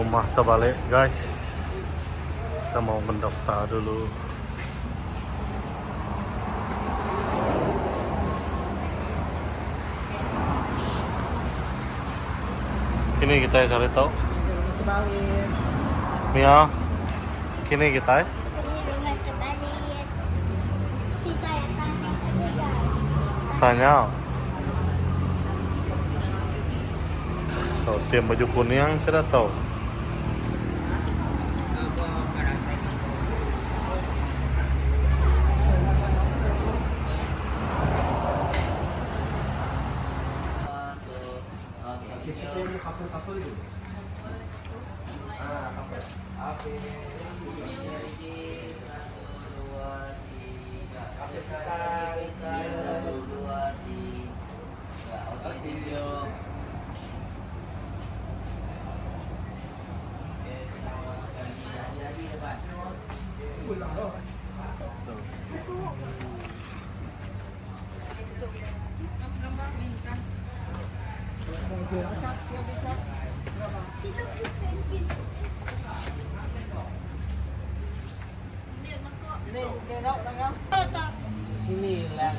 rumah terbalik guys. Kita mau mendaftar dulu. Kini kita cari tahu. Mia, kini kita tanya. Tahu tim baju kuning sudah tahu. Ini lah.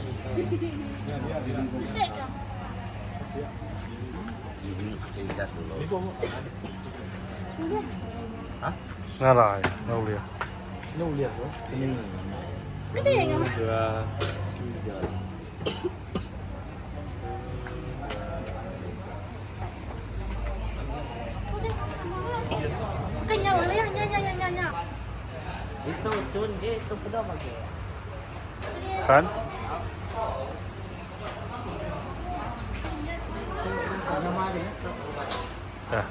Hah? Ngarah ya, nggak lihat. Nggak lihat loh. Ini. Ada yang nggak? Dua. Kenyal ya, nyanya. Itu cun, dia itu pedang pakai. Kan? Ada mana ya? Ya.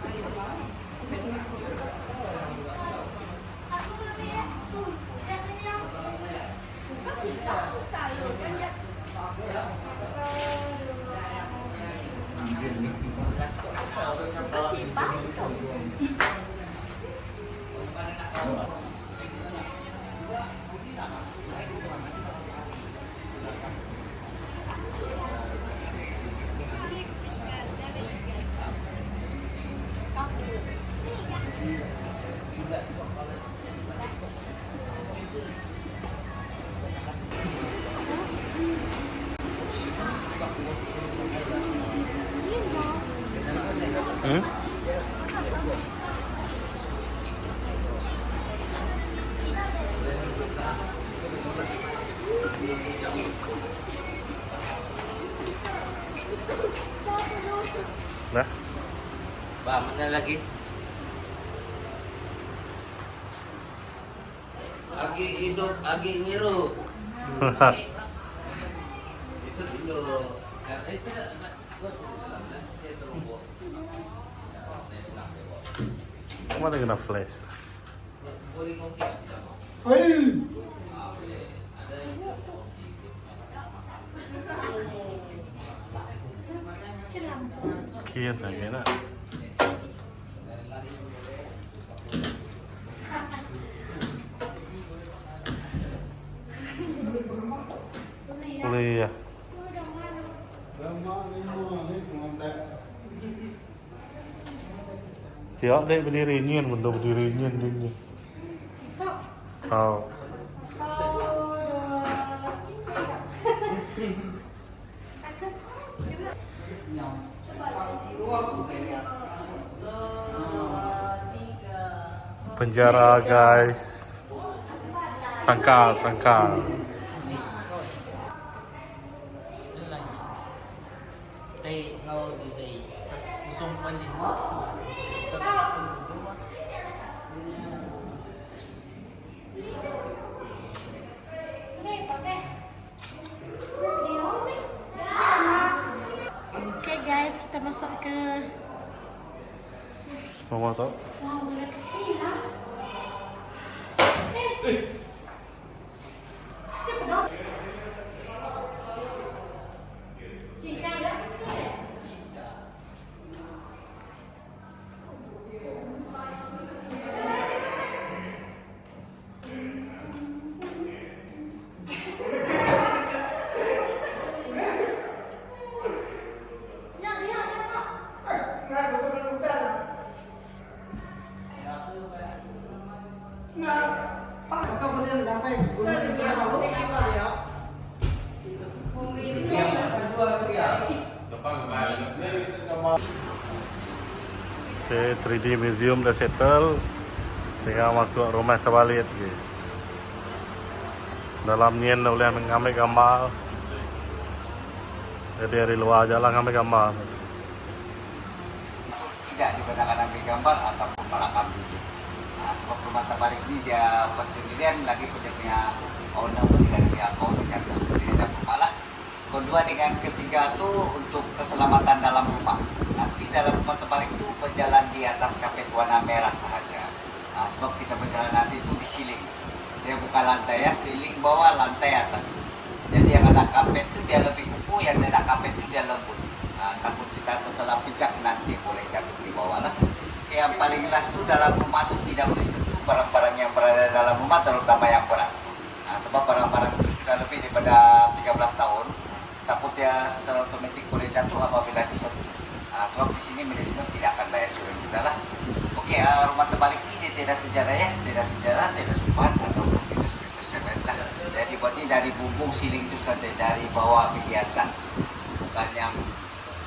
Hmm? Nah, Bang, mana lagi? Agi hidup, agi ngirup. Itu dulu. Karena itu enggak buat saya terombok. kemana kena flash? Boleh kongsi enggak? Kian lagi nak. Kuliah. Tiap dek berdiri nyian, bentuk berdiri nyian dia. Oh. Penjara guys. Sangkal. Oke guys, kita masuk ke Mama tahu? wow, Lexi lah. Siapa dong? Jika ada Oke, 3D Museum udah settle. Tinggal masuk rumah terbalik. Okay. Dalam nien boleh ngambil gambar. Jadi dari luar aja lah ngambil gambar. Tidak dibenarkan ambil gambar ataupun merekam video. Nah, sebab rumah terbalik ini dia persendirian lagi punya owner dengan pihak owner yang tersendiri dalam rumah lah. Kedua dengan ketiga itu untuk keselamatan dalam rumah. Nanti dalam rumah terbalik itu berjalan di atas kapet warna merah sahaja. Nah, sebab kita berjalan nanti itu di siling. Dia bukan lantai ya, siling bawah lantai atas. Jadi yang ada kapet itu dia lebih kuku, yang tidak ada kapet itu dia lembut. Nah, takut kita tersalah pijak nanti boleh jatuh di bawah lah. Yang paling jelas itu dalam rumah itu tidak boleh sentuh barang-barang yang berada dalam rumah, terutama yang berat. Nah, sebab barang-barang itu sudah lebih daripada 13 tahun, takut dia secara otomatis boleh jatuh apabila disentuh. Nah, sebab di sini manajemen tidak akan bayar surat kita lah. Oke, rumah terbalik ini tidak sejarah ya, tidak sejarah, tidak sumpah atau mitos-mitos yang lain lah. Jadi buatnya dari bumbung siling itu sampai dari bawah ke di atas, bukan yang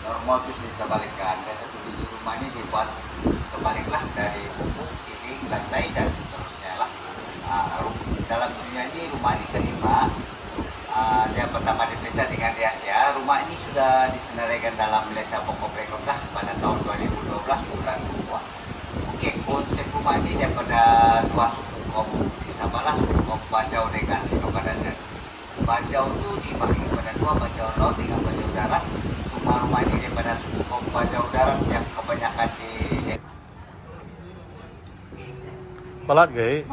normal terus diterbalikkan. Dan satu biji rumah ini dibuat terbaliklah dari bumbung, siling, lantai dan seterusnya lah. Dalam dunia ini rumah ini kelima. Yang pertama diperiksa dengan di Asia. Rumah ini sudah disenaraikan dalam Malaysia pokok rekod pada tahun 2012 bulan 2. Oke, konsep rumah ini daripada dua suku kaum di Sabah, suku kaum Bajau dengan Sino Kadazan. Bajau itu dibagi pada dua, Bajau laut dengan Bajau darat. Semua rumah ini daripada suku kaum Bajau darat yang kebanyakan di Balat gay.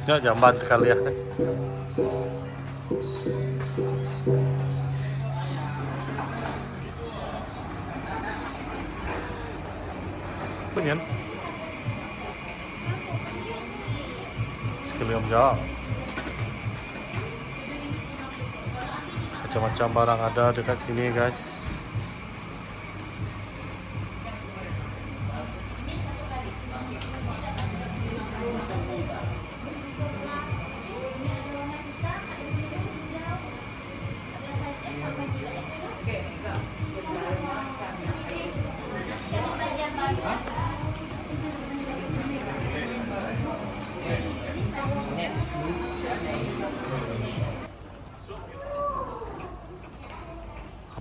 Ya jamban sekali ya. Pengen. Sekalian jauh. Macam-macam barang ada dekat sini guys.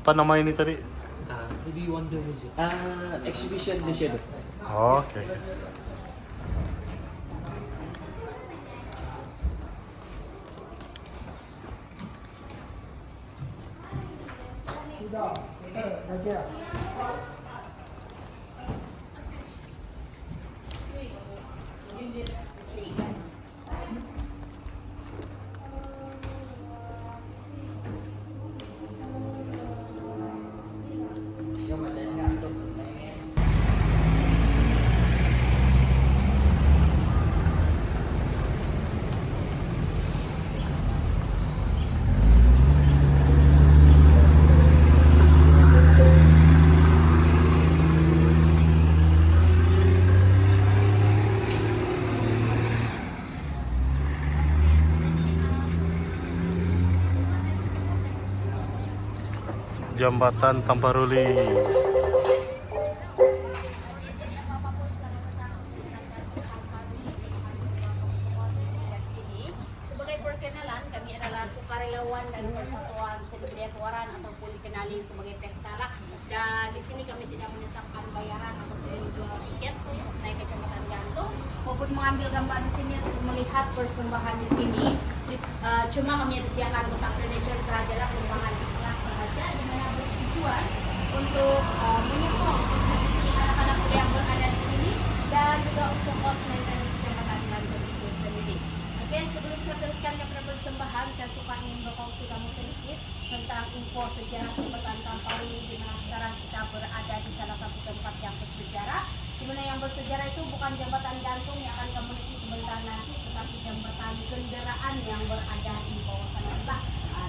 Apa nama ini tadi? 3D Wonder Museum. Exhibition The Shadow. Oh, oke. Jambatan Tamparuli. Sebagai perkenalan, kami adalah sukarelawan dan persatuan selebriti Tuaran ataupun dikenali sebagai pesta lah. Dan di sini kami tidak menetapkan bayaran ataupun menjual tiket untuk naik ke Jambatan Gantung maupun mengambil gambar di sini untuk melihat persembahan di sini. Cuma kami disediakan untuk donation sahaja lah, sumbangan ikhlas sahaja dengan bertujuan untuk menyokong anak-anak yang berada di sini dan juga untuk kos maintenance Jambatan Gantung itu sendiri. Oke, sebelum saya teruskan kepada persembahan, saya suka ingin berkongsi info sejarah jembatan Tampar ini, di mana sekarang kita berada di salah satu tempat yang bersejarah, di mana yang bersejarah itu bukan jembatan gantung yang akan kamu lihat sebentar nanti, tetapi jembatan kendaraan yang berada di bawah sana.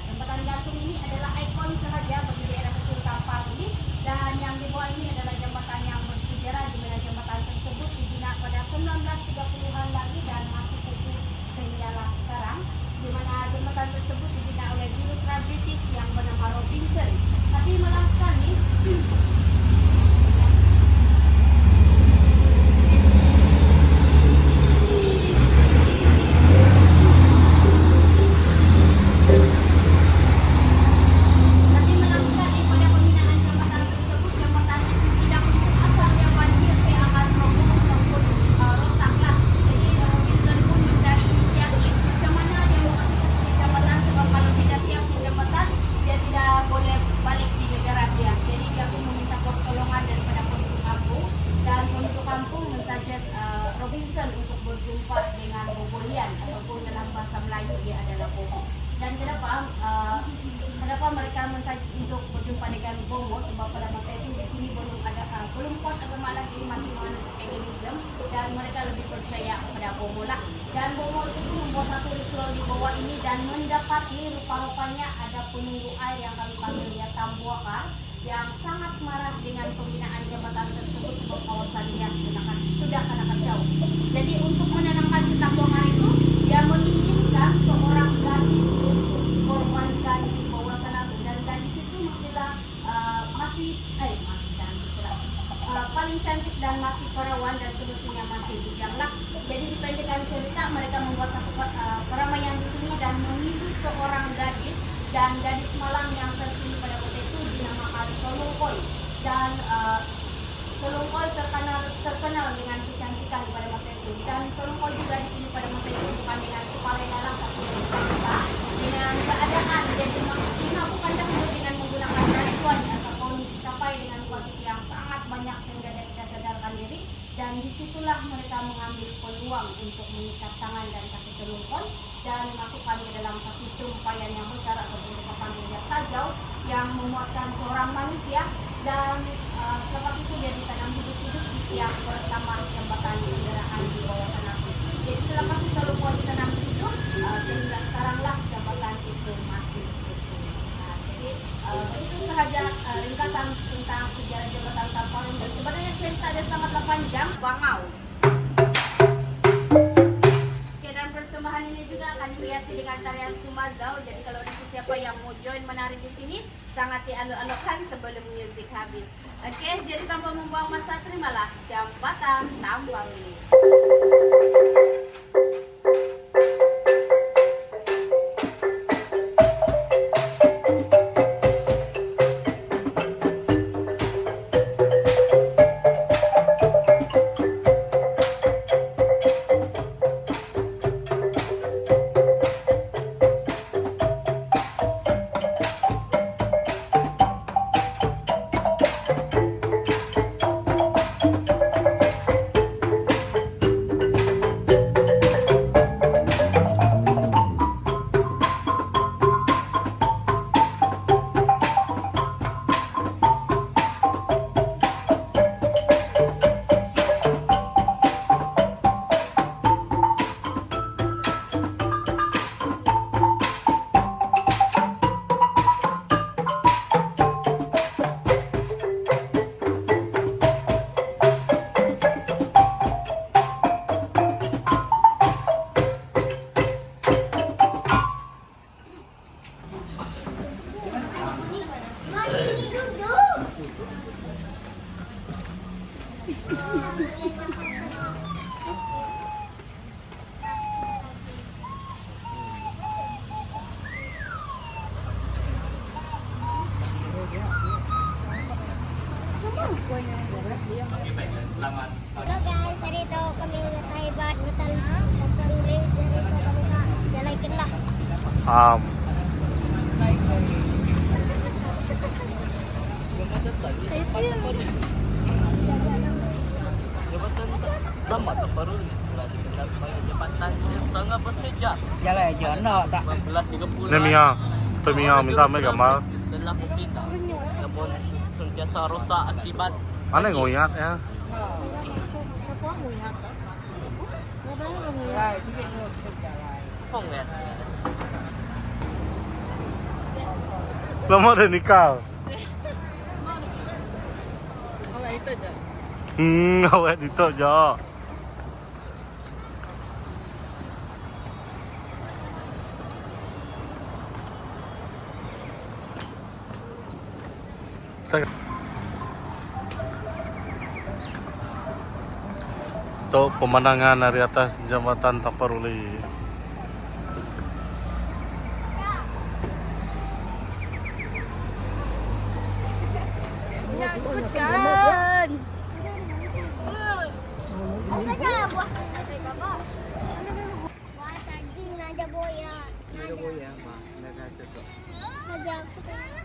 Jembatan gantung ini adalah ikon sahaja bagi daerah kecil Tampar ini, dan yang di bawah ini adalah jembatan yang bersejarah, di mana jembatan tersebut dibina pada 1930-an lagi dan masih kokoh sehinggalah sekarang, di mana jembatan tersebut dibina oleh jurutera British yang bernama Robinson. Tapi malang sekali pada pembinaan jembatan tersebut, jembatan itu tidak untuk asal dia banjir, dia akan roboh ataupun rosaklah. Jadi Robinson pun mencari inisiatif macam mana dia mengakhiri jembatan, sebab kalau tidak siap jembatan dia tidak boleh balik di negara dia. Jadi dia pun meminta pertolongan daripada penduduk kampung, dan penduduk kampung mensuggest Robinson untuk berjumpa dengan Bobolian, ataupun dalam bahasa Melayu dia adalah Bobo. Dan kenapa mereka mensuggest untuk berjumpa dengan Bobo? Sebab pada masa itu di sini belum kuat agama lagi, masih menganut paganism, dan mereka lebih percaya kepada Bobo lah. Dan Bobo itu pun membuat satu ritual di bawah ini, dan mendapati rupa-rupanya ada penunggu air yang kami panggil ya Tambuakar, yang sangat marah dengan pembinaan jembatan tersebut, sebab kawasannya sudah kena kacau. Jadi untuk menenangkan si Tambuakar itu, dia menginginkan seorang gadis untuk dikorbankan di bawah sana, dan gadis itu masih cantik pula. Paling cantik dan masih perawan, dan semestinya masih bujang lah. Jadi dipendekkan cerita, mereka membuat satu keramaian di sini dan memilih seorang gadis, dan gadis malang yang terpilih pada waktu itu dinamakan Solongkoy. Dan Solongkoy terkenal dengan kecantikan pada masa itu, dan Solongkoy juga dipilih pada masa itu bukan dengan sukarela lah, tapi dengan keadaan. Jadi bukan dahulu dengan menggunakan rayuan ataupun dicapai dengan kuantiti yang sangat banyak sehingga dia tidak sadarkan diri, dan disitulah mereka mengambil peluang untuk mengikat tangan dan kaki Solongkoy dan masukkan ke dalam satu tumpayan yang besar, ataupun kita panggilnya tajau, yang memuatkan seorang manusia. Dan selepas itu dia ditanam hidup-hidup di tiang pertama jembatan kendaraan di bawah sana. Jadi selepas itu Solongkoy ditanam di situ, sehingga sekaranglah jembatan itu masih utuh. Jadi itu sahaja ringkasan tentang sejarah jembatan Tampar. Sebenarnya cerita ada sangatlah panjang. Bangau. Oke, dan persembahan ini juga akan dihiasi dengan tarian Sumazau. Jadi kalau nanti siapa yang mau join menari di sini, sangat dialok-alokkan sebelum musik habis. Oke, jadi tanpa membuang masa, terimalah jembatan Tampar ini. Halo guys, hari itu kami hebat ngetan race dari kami jalakin lah. Lama tak baru ni telah dikenal sebagai jembatan yang sangat bersejarah. Jalan jono tak. 1930. 那么样，这么样，没干没干嘛？ Setelah adalah kita. Namun sentiasa rosak akibat Mana yang ngoyat ya? pengwet. Lama udah nikah. Oh, itu aja. Awet itu aja. Itu pemandangan dari atas jembatan Taparuli. Bukan. Asalnya buah dari bapak. Wah, tadi nada boya. Nada boya, Pak. Nada cocok. Nada aku pengen.